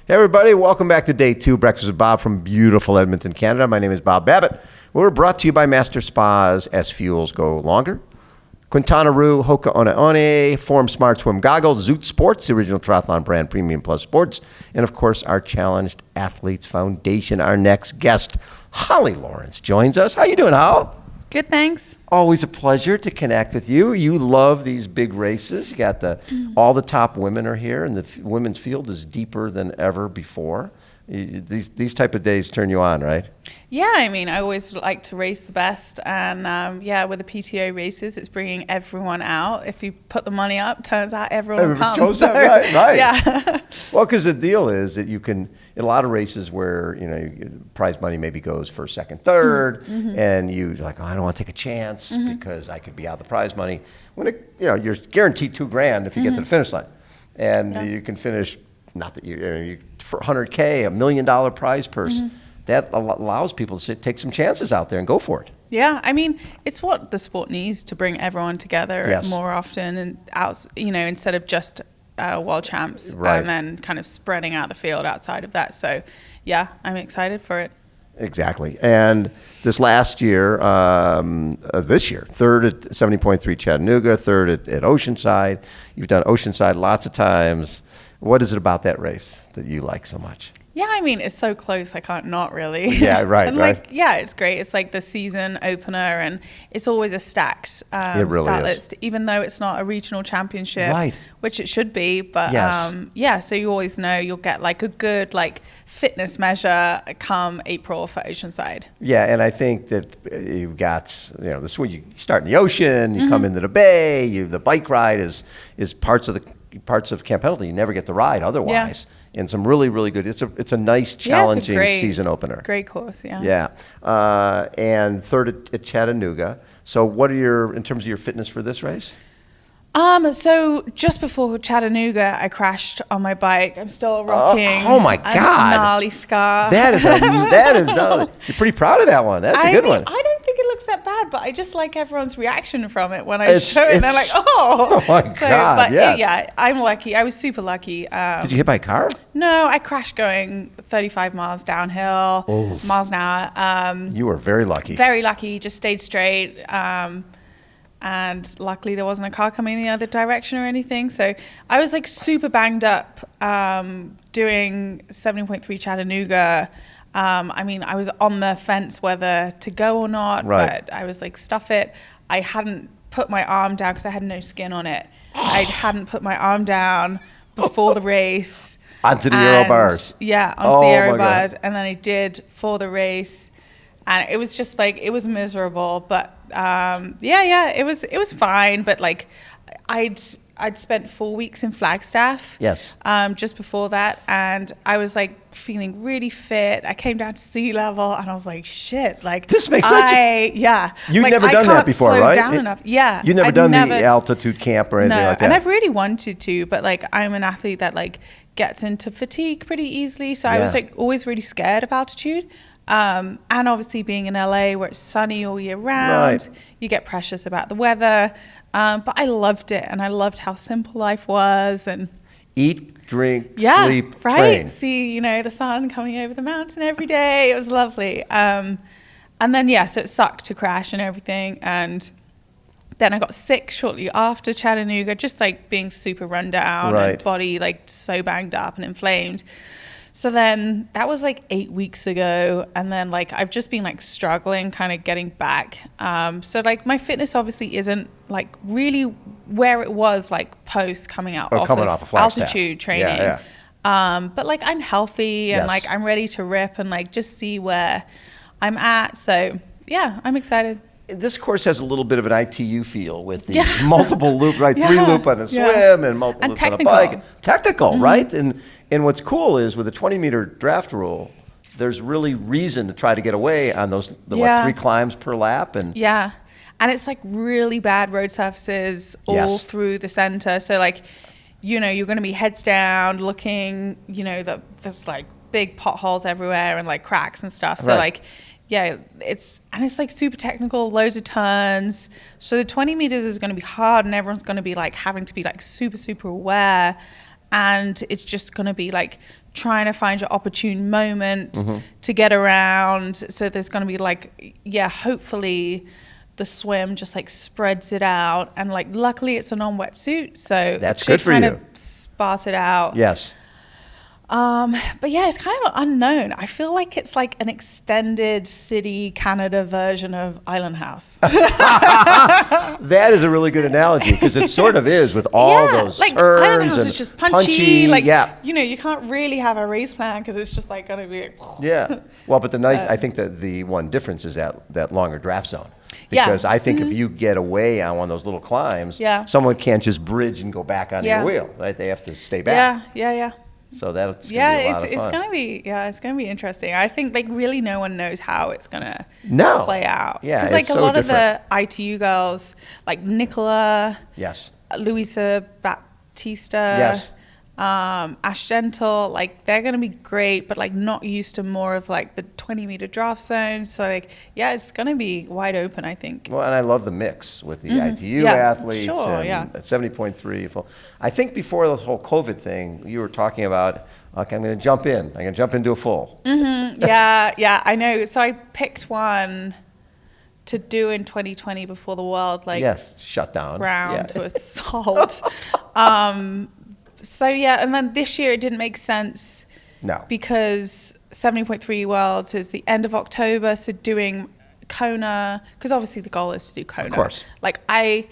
Hey everybody, welcome back to day 2, Breakfast with Bob from beautiful Edmonton, Canada. My name is Bob Babbitt. We're brought to you by Master Spas, SFuels Go Longer, Quintana, HOKA One, Form Smart Swim Goggles, Zoot Sports, the original triathlon brand, Premium Plus Sports, and of course our Challenged Athletes Foundation. Our next guest, Holly Lawrence, joins us. How you doing, Hal? Good, thanks. Always a pleasure to connect with you. You love these big races. You got all the top women are here, and the women's field is deeper than ever before. These type of days turn you on, right? Yeah, I mean, I always like to race the best, and with the PTO races, it's bringing everyone out. If you put the money up, turns out everyone comes. Shows up, right. Yeah. Well, because the deal is that you can, in a lot of races where, prize money maybe goes first, second, third, and you're like, I don't want to take a chance because I could be out the prize money. When you're guaranteed $2,000 if you get to the finish line, and you can finish. Not that you for $100K, $1 million prize purse, that allows people to take some chances out there and go for it. Yeah, I mean, it's what the sport needs to bring everyone together more often, and instead of just world champs, and then kind of spreading out the field outside of that. So, yeah, I'm excited for it. Exactly. And this last year, this year, third at 70.3 Chattanooga, third at Oceanside. You've done Oceanside lots of times. What is it about that race that you like so much? Yeah, I mean, it's so close, I can't not really. Yeah, right, right. It's great. It's like the season opener, and it's always a stacked start list, even though it's not a regional championship, which it should be. But so you always know you'll get like a good fitness measure come April for Oceanside. Yeah, and I think that you've got, the swim, you start in the ocean, you come into the bay, the bike ride is parts of Camp Pendleton you never get to ride otherwise. And some really, really good. It's a nice, challenging season opener. Great course, yeah. Yeah, and third at Chattanooga. So what are in terms of your fitness for this race? So just before Chattanooga, I crashed on my bike. I'm still rocking. Oh my God! A gnarly scar. That is gnarly. You're pretty proud of that one. That's a good one. I don't think it looks that bad, but I just like everyone's reaction from it when I show it. And they're like, "Oh my God!" But I'm lucky. I was super lucky. Did you hit by a car? No, I crashed going 35 miles downhill, miles an hour. You were very lucky. Very lucky. Just stayed straight. And luckily there wasn't a car coming the other direction or anything. So I was super banged up doing 70.3 Chattanooga. I mean, I was on the fence whether to go or not, but I was like, stuff it. I hadn't put my arm down because I had no skin on it. I hadn't put my arm down before the race. Onto the aero bars. Yeah, onto the aero bars. And then I did for the race. And it was just it was miserable, but it was fine. But I'd spent 4 weeks in Flagstaff. Yes. Just before that, and I was feeling really fit. I came down to sea level, and I was like, shit. This makes sense. You've never done that before, right? Down enough. Yeah. You've never done the altitude camp or anything like that. And I've really wanted to, but I'm an athlete that gets into fatigue pretty easly. So I was always really scared of altitude. And obviously being in LA where it's sunny all year round, you get precious about the weather. But I loved it, and I loved how simple life was. And eat, drink, sleep, train. See, the sun coming over the mountain every day. It was lovely. And then, so it sucked to crash and everything. And then I got sick shortly after Chattanooga, just being super run down and body so banged up and inflamed. So then that was 8 weeks ago. And then I've just been struggling kind of getting back. So my fitness obviously isn't really where it was post coming out off of altitude training. Yeah. But I'm healthy and I'm ready to rip and just see where I'm at. So yeah, I'm excited. This course has a little bit of an ITU feel with the multiple loop, 3 loop on a swim and multiple loop on a bike. Technical, right? And what's cool is with a 20-meter draft rule, there's really reason to try to get away on those 3 climbs per lap. And it's really bad road surfaces all through the center. So you're going to be heads down looking, there's big potholes everywhere and cracks and stuff. So it's super technical, loads of turns. So the 20 meters is going to be hard, and everyone's going to be having to be super, super aware. and it's just going to be like trying to find your opportune moment to get around. So there's going to be like, hopefully the swim just like spreads it out, and like luckily it's a non-wetsuit, so that's it good should for kind you. of sparse it out. Yes. But yeah, it's kind of unknown. I feel like it's like an extended city Canada version of Island House. That is a really good analogy, because it sort of is, with all those like turns. Island House and is just punchy. Like, yeah. you know, you can't really have a race plan because it's just like going to be like, Yeah. Well, but I think that the one difference is that longer draft zone. Because I think if you get away on one of those little climbs, someone can't just bridge and go back onto your wheel, right? They have to stay back. Yeah. So that's gonna be a lot of fun. It's gonna be interesting. I think like really no one knows how it's gonna play out. Yeah, because like it's a so lot different. of the ITU girls, like Nicola, Yes. Luisa Baptista, Yes. Ash Gentle, like they're gonna be great, but like not used to more of like the 20-meter draft zones. So like, it's gonna be wide open, I think. Well, and I love the mix with the ITU athletes and 70.3. I think before this whole COVID thing, you were talking about, okay, I'm going to jump in. I'm going to jump into a full. Yeah, I know. So I picked one to do in 2020 before the world shut down. Ground to assault. So and then this year it didn't make sense. No. Because 70.3 Worlds is the end of October, so doing Kona, because obviously the goal is to do Kona. Of course. I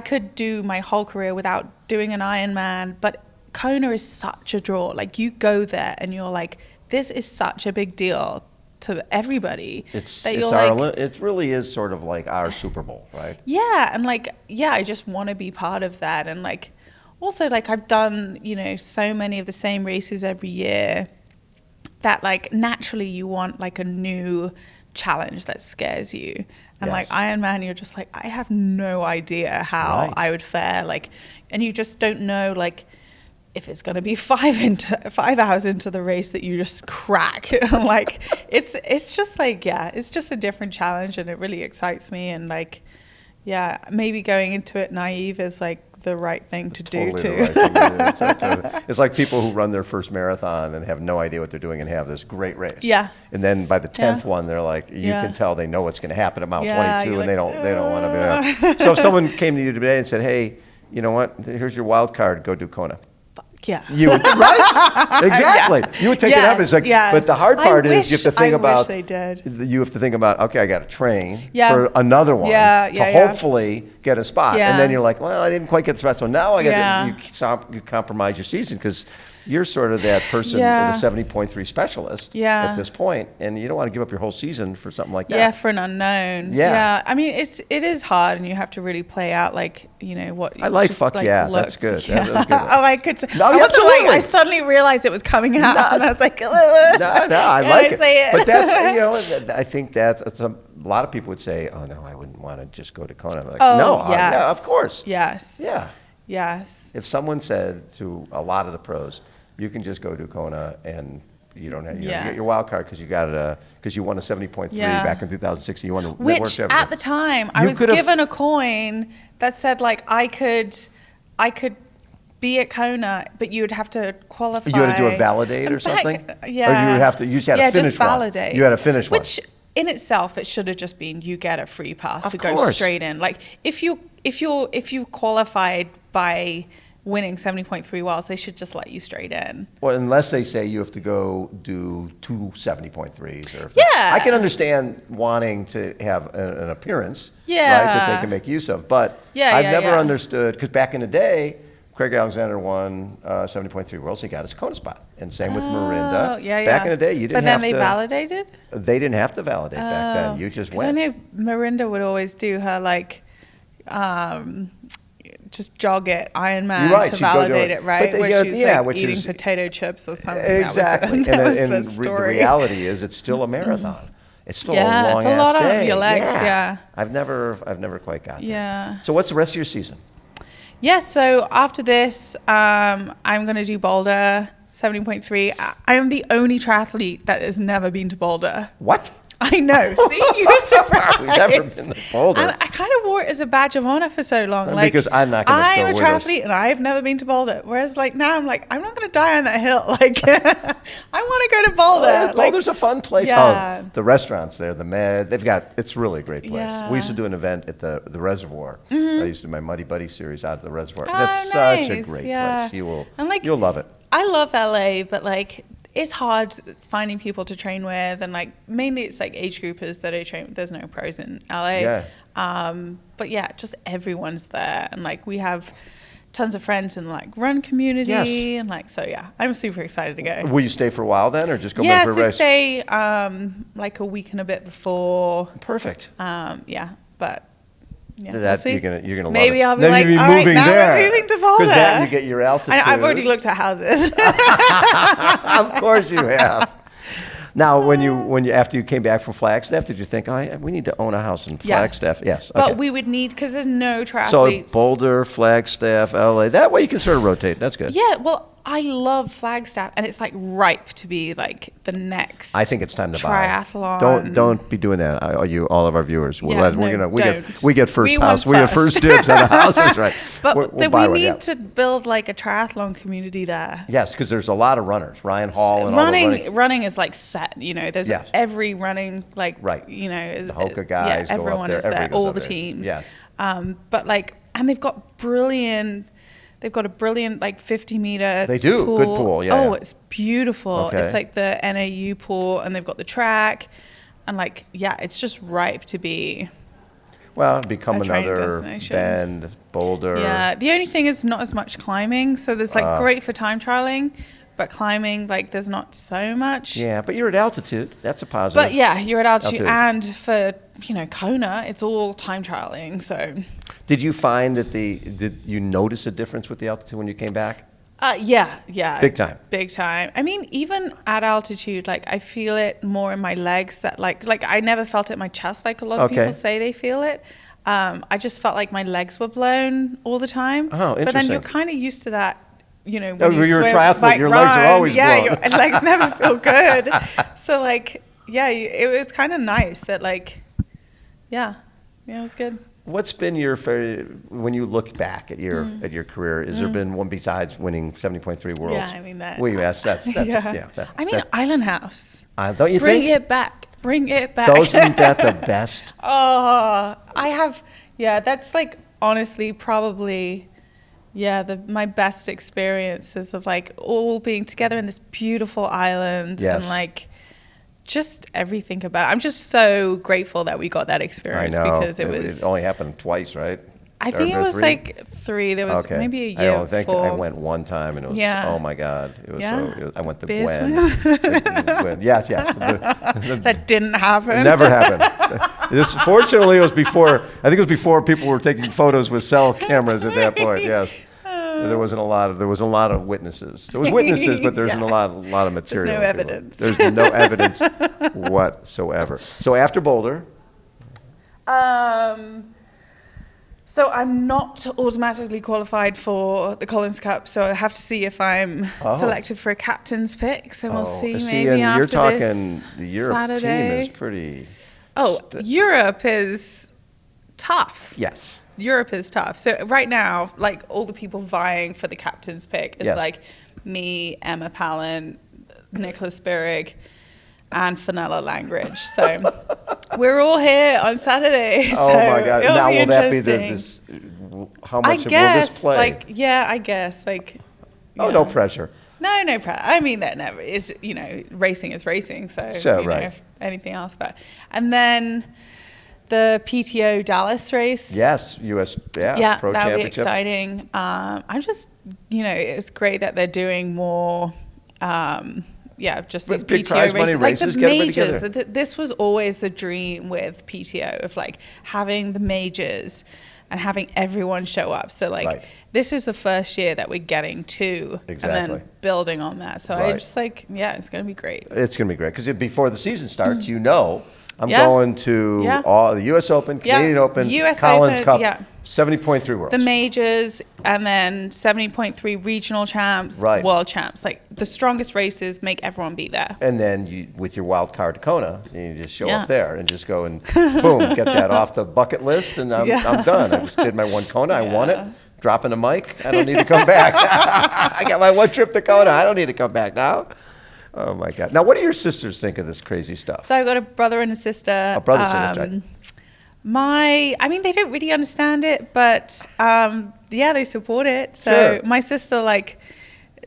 could do my whole career without doing an Ironman, but Kona is such a draw. Like you go there and you're like, this is such a big deal to everybody. It really is sort of like our Super Bowl, right? Yeah, and I just want to be part of that, and like. Also, like I've done, so many of the same races every year that like naturally you want like a new challenge that scares you. And like Ironman, you're just like, I have no idea how I would fare. Like, and you just don't know like if it's going to be 5 hours into the race that you just crack. And like, it's just like, it's just a different challenge, and it really excites me. And like, maybe going into it naive is like the right thing to do too. It's like people who run their first marathon and have no idea what they're doing and have this great race. Yeah. And then by the 10th one, they're like, you can tell they know what's going to happen at mile 22, and they don't want to be there. So if someone came to you today and said, hey, you know what? Here's your wild card. Go do Kona. Yeah. You would, right? Exactly. You would take it up. It's like, but the hard part is you have to think about. They did. You have to think about. Okay, I got to train for another one to hopefully get a spot, and then you're like, well, I didn't quite get the spot, so now I got you compromise your season because you're sort of that person, the 70.3 specialist at this point, and you don't want to give up your whole season for something like that. Yeah, for an unknown. Yeah. I mean, it is hard, and you have to really play out like, what. I like look. That's good. Yeah. That was good. Oh, I could say. No, I wasn't absolutely. I suddenly realized it was coming out, and I was like, no, I like it. Say it. But that's, I think that's a lot of people would say, oh no, I wouldn't want to just go to Kona. I'm like, yeah, of course. Yes. Yeah. Yes. If someone said to a lot of the pros, you can just go to Kona and you don't have you get your wild card because you got it because you won a 70.3 back in 2016. You won the which at the time I was given a coin that said like I could be at Kona, but you would have to qualify. You had to do a validate or something. Yeah. Or you just had to finish just validate. One. You had to finish one. Which in itself it should have just been you get a free pass to go course. straight in. Like if you qualified by winning 70.3 wells, they should just let you straight in. Well, unless they say you have to go do 2 70.3s. Or I can understand wanting to have an appearance right, that they can make use of. But I've never understood, because back in the day, Craig Alexander won 70.3 Worlds. He got his Kona spot. And same with Marinda. Back in the day, you didn't have to. But then they validated? They didn't have to validate back then. You just went. I know Marinda would always do her like... just jog it, Ironman to validate it, right? Where she's like eating potato chips or something. Exactly. That was and the story. The reality is it's still a marathon. It's still a long it's a lot day. on your legs, I've never quite got that. Yeah. So what's the rest of your season? Yeah, so after this, I'm going to do Boulder, 70.3. I am the only triathlete that has never been to Boulder. What? I know. See, you're surprised. We've never been to Boulder. And I kind of wore it as a badge of honor for so long. Like, because I'm not going to I'm go a with triathlete and I've never been to Boulder. Whereas like now I'm like, I'm not going to die on that hill. Like, I want to go to Boulder. Yeah, Boulder's a fun place. Yeah. Oh, the restaurants there, the Med, it's really a great place. Yeah. We used to do an event at the reservoir. I used to do my Muddy Buddy series out at the reservoir. Oh, That's such a nice. great Yeah. place. And, like, You'll love it. I love LA, but like it's hard finding people to train with, and like mainly it's like age groupers that I train with. There's no pros in LA. Yeah. But yeah, just everyone's there, and like we have tons of friends in like run community, Yes. and like so yeah, I'm super excited to go. Will you stay for a while then, or just go Yeah, back for a so race? stay like a week and a bit before. Perfect. Yeah, but yeah, That we'll see. you're gonna love Maybe it. I'll be Then like, you'll be all right, moving now there. we're moving to Boulder. Because then you get your altitude. I've already looked at houses. Of course you have. Now, when you after you came back from Flagstaff, did you think, we need to own a house in Flagstaff? Yes. Okay. But we would need, because there's no So triathletes. Boulder, Flagstaff, LA. That way you can sort of rotate. That's good. Yeah, well, I love Flagstaff, and it's like ripe to be like the next. I think it's time to buy. triathlon. Don't be doing that. All of our viewers. Yeah, We get first We house. want We get first dibs on the houses, right? But We'll then buy we one, need yeah. to build like a triathlon community there. Yes, because there's a lot of runners. Ryan Hall and all the running. Running is like set. You know, there's Yes. every running like Right. You know, is, The HOKA guys go up everyone there, is there. everybody goes All up the there. teams. Yeah. But like, and they've got brilliant. They've got a brilliant like 50-meter. They do. pool. Good pool, yeah, Oh, yeah. it's beautiful. Okay. It's like the NAU pool, and they've got the track, and like it's just ripe to be. Well, become A training another destination. Bend, Boulder. Yeah, the only thing is not as much climbing. So there's like great for time trialing, but climbing like there's not so much. Yeah, but you're at altitude. That's a positive. But yeah, you're at altitude, Altitude. and for Kona, it's all time trialing. So Did you find that did you notice a difference with the altitude when you came back? yeah, Big time. big time. I mean, even at altitude, like I feel it more in my legs. That like I never felt it in my chest. Like a lot of Okay. people say they feel it. I just felt like my legs were blown all the time. Oh, But then interesting. you're kind of used to that. When you're a swim, triathlete, bike, your legs are run, always yeah, blown. your legs never feel good. So like, it was kind of nice that like, yeah, it was good. What's been your favorite when you look back at your career? Has there been one besides winning 70.3 worlds? Yeah, I mean that. Well, yes, that's yeah. I mean, Island House. don't you Bring think? it back. Bring it back. Isn't that the best? Oh, I have. Yeah, that's like honestly probably. Yeah, my best experiences of like all being together in this beautiful island Yes. and like just everything about it. I'm just so grateful that we got that I experience know. because it was. It only happened twice, right? I think Or it was three? like 3. There was Okay. maybe a I year don't think before. I went one time and it was Yeah. oh my god, it was Yeah. I went to Beers Gwen. Gwen. Yes. That didn't happen. It never happened. Fortunately, it was before. I think it was before people were taking photos with cell cameras at that point. Yes, there was a lot of witnesses. There was witnesses, but there's Yeah. a lot of material. no evidence. There's no evidence whatsoever. So after Boulder, So I'm not automatically qualified for the Collins Cup, so I have to see if I'm selected for a captain's pick. So we'll see maybe and after you're talking this the Europe Saturday. team is pretty. Europe is tough. Yes. Europe is tough. So right now, like all the people vying for the captain's pick is Yes. like me, Emma Pallant, Nicholas Spirig, and Fenella Langridge. So we're all here on Saturday. Oh so my God! it'll Now be will that be interesting. how I much will guess, this play? I guess, Oh, no pressure. No pressure. I mean, that never. It's racing is racing. So Sure, you know, right. if anything else, but and then the PTO Dallas race. Yes, U.S. Pro That'll be Championship. exciting. I'm just, it's great that they're doing more. Just these Big PTO prize money races, like the races, get everybody majors. together. This was always the dream with PTO of like having the majors and having everyone show up. So like Right. this is the first year that we're getting to, Exactly. and then building on that. So I Right. just it's going to be great. It's going to be great because before the season starts, you know I'm Yeah. going to Yeah. all the U.S. Open, Canadian Open, US Collins Open, Cup, yeah. 70.3 Worlds. The majors, and then 70.3 regional champs, Right. world champs. Like the strongest races make everyone be there. And then you, with your wild card to Kona, you just show Yeah. up there and just go and boom, get that off the bucket list, and I'm done. I just did my one Kona, I won it. Dropping the mic, I don't need to come back. I got my one trip to Kona. I don't need to come back now. Oh my God! Now, what do your sisters think of this crazy stuff? So I've got a brother and a sister. A brother and sister, right? I mean, they don't really understand it, but yeah, they support it. So Sure. my sister, like,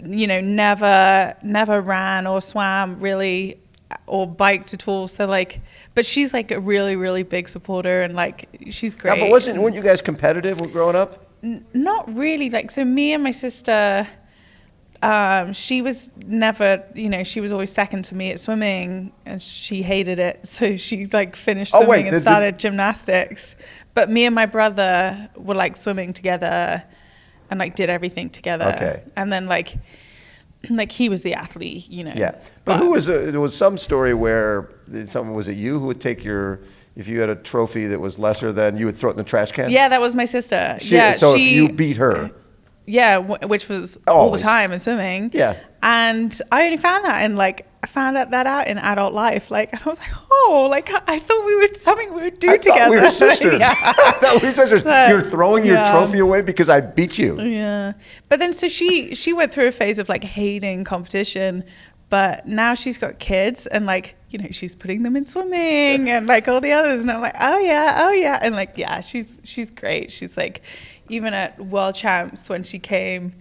you know, never ran or swam really or biked at all. So like, but she's like a really, really big supporter, and like, she's great. Yeah, but weren't you guys competitive when growing up? Not really. Like, so me and my sister, she was never, you know, she was always second to me at swimming, and she hated it. So she like finished swimming and started gymnastics. But me and my brother were like swimming together and like did everything together. Okay. And then like he was the athlete, you know. Yeah, but who was there was some story where someone, was it you who would take your, if you had a trophy that was lesser than, you would throw it in the trash can? Yeah, that was my sister. So if you beat her. Yeah, which was Always. all the time in swimming. Yeah. And I only found that in like, I found that out in adult life. Like, and I was like, oh, like I thought we were something we would do together. I thought we were sisters. Yeah. I thought we were sisters. But, You're throwing your trophy away because I beat you. Yeah. But then so she went through a phase of like hating competition, but now she's got kids, and like, you know, she's putting them in swimming and like all the others, and I'm like, oh yeah, and like, yeah, she's great. She's like, even at World Champs when she came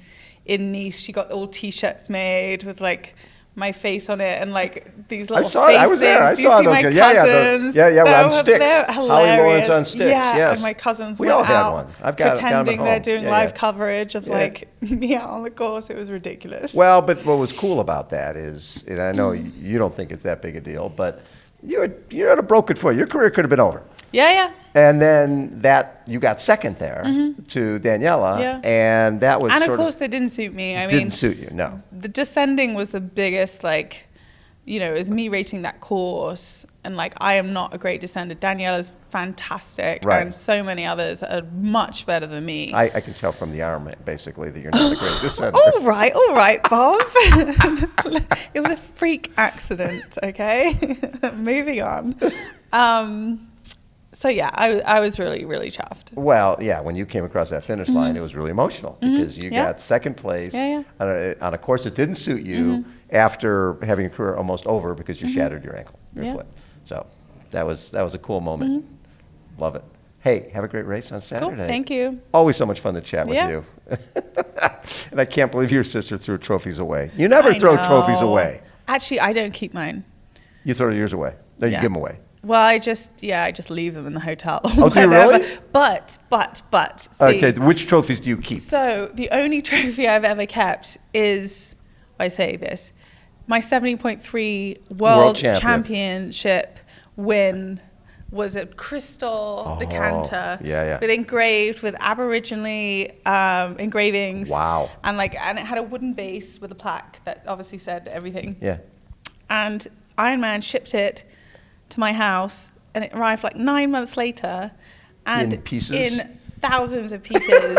in Nice, she got all T-shirts made with like my face on it and like these little face things. I was there. I saw those. My cousins. Yeah, on sticks. They're hilarious. Holly Lawrence on sticks. Yeah, yes. And my cousins We went all had out one. I've got pretending them at they're home. doing live coverage of like me out on the course. It was ridiculous. Well, but what was cool about that is, and I know you don't think it's that big a deal, but you had a broken foot. Your career could have been over. Yeah. And then you got second there to Daniela, and that was and sort of course they didn't suit me. I mean, didn't suit you, no. The descending was the biggest, like, you know, it was me racing that course, and like I am not a great descender. Daniela's fantastic, Right. and so many others are much better than me. I can tell from the Ironman, basically, that you're not a great descender. All right, Bob. It was a freak accident, okay? Moving on. So yeah, I was really, really chuffed. Well, yeah, when you came across that finish line, it was really emotional because you got second place on a course that didn't suit you after having your career almost over because you shattered your ankle, your foot. So that was a cool moment. Love it. Hey, have a great race on Saturday. Cool, thank you. Always so much fun to chat with you. And I can't believe your sister threw trophies away. You never throw trophies away. Actually, I don't keep mine. You throw yours away. No, you give them away. Well, I just leave them in the hotel. Oh, do you really? But, see. Okay, which trophies do you keep? So the only trophy I've ever kept is, I say this, my 70.3 World Championship win was a crystal decanter with engraved with Aboriginal engravings. Wow. And it had a wooden base with a plaque that obviously said everything. Yeah. And Ironman shipped it to my house, and it arrived like 9 months later, and in pieces, in thousands of pieces.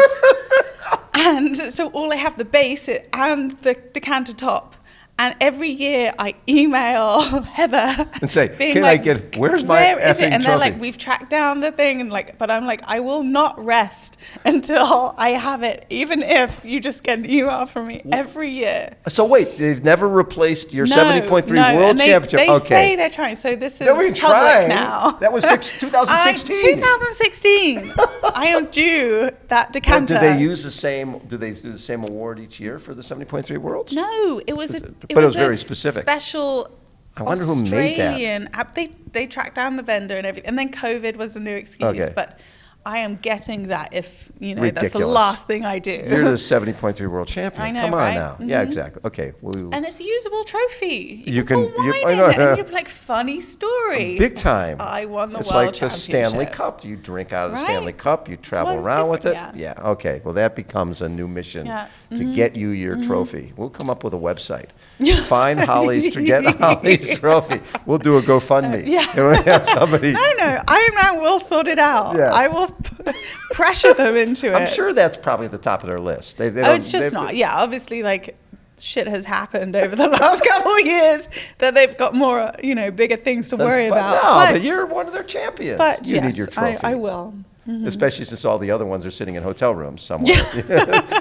And so all I have the base and the decanter top. And every year I email Heather and say, "Can I get? Where's my where is effing it?" And trophy? they're like, "We've tracked down the thing," and but I'm like, I will not rest until I have it, even if you just get an email from me every year. So wait, they've never replaced your 70.3 World Championship? They say they're trying. So this is public now. That was 2016. 2016. I am due that decanter. Do they use the same? Do they do the same award each year for the 70.3 Worlds? No, it was But it was very specific. Special. I wonder who made that. Australian app. They tracked down the vendor and everything, and then COVID was a new excuse. Okay. But I am getting that if, that's the Ridiculous. last thing I do. You're the 70.3 world champion. I know, Come on right? now. Yeah, exactly. Okay. And it's a usable trophy. You can- put wine I in know, it, yeah. and you're like, funny story. Big time. I won the it's world like the championship. Stanley Cup. You drink out of the Right? Stanley Cup. You travel Well, it's around with it. different, Yeah. Okay. Well, that becomes a new mission Yeah. to get you your trophy. We'll come up with a website. Find Holly's to get Holly's trophy. We'll do a GoFundMe. Yeah. And we'll have somebody. No, Ironman will sort it out. Yeah. I will pressure them into it. I'm sure that's probably at the top of their list. They Oh, don't- it's just they- not. Yeah, obviously, like, shit has happened over the last couple of years that they've got more, bigger things to worry about. No, but you're one of their champions. But you yes, need your trophy. I will. Especially since all the other ones are sitting in hotel rooms somewhere.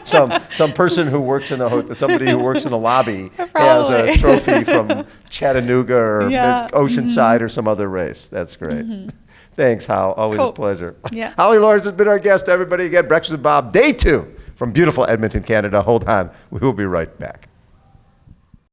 some person who works in somebody who works in a lobby has a Probably. trophy from Chattanooga or Yeah. Oceanside or some other race. That's great. Thanks, Hal. Always a Cool. pleasure. Yeah. Holly Lawrence has been our guest. Everybody, again, Breakfast with Bob, day 2 from beautiful Edmonton, Canada. Hold on. We will be right back.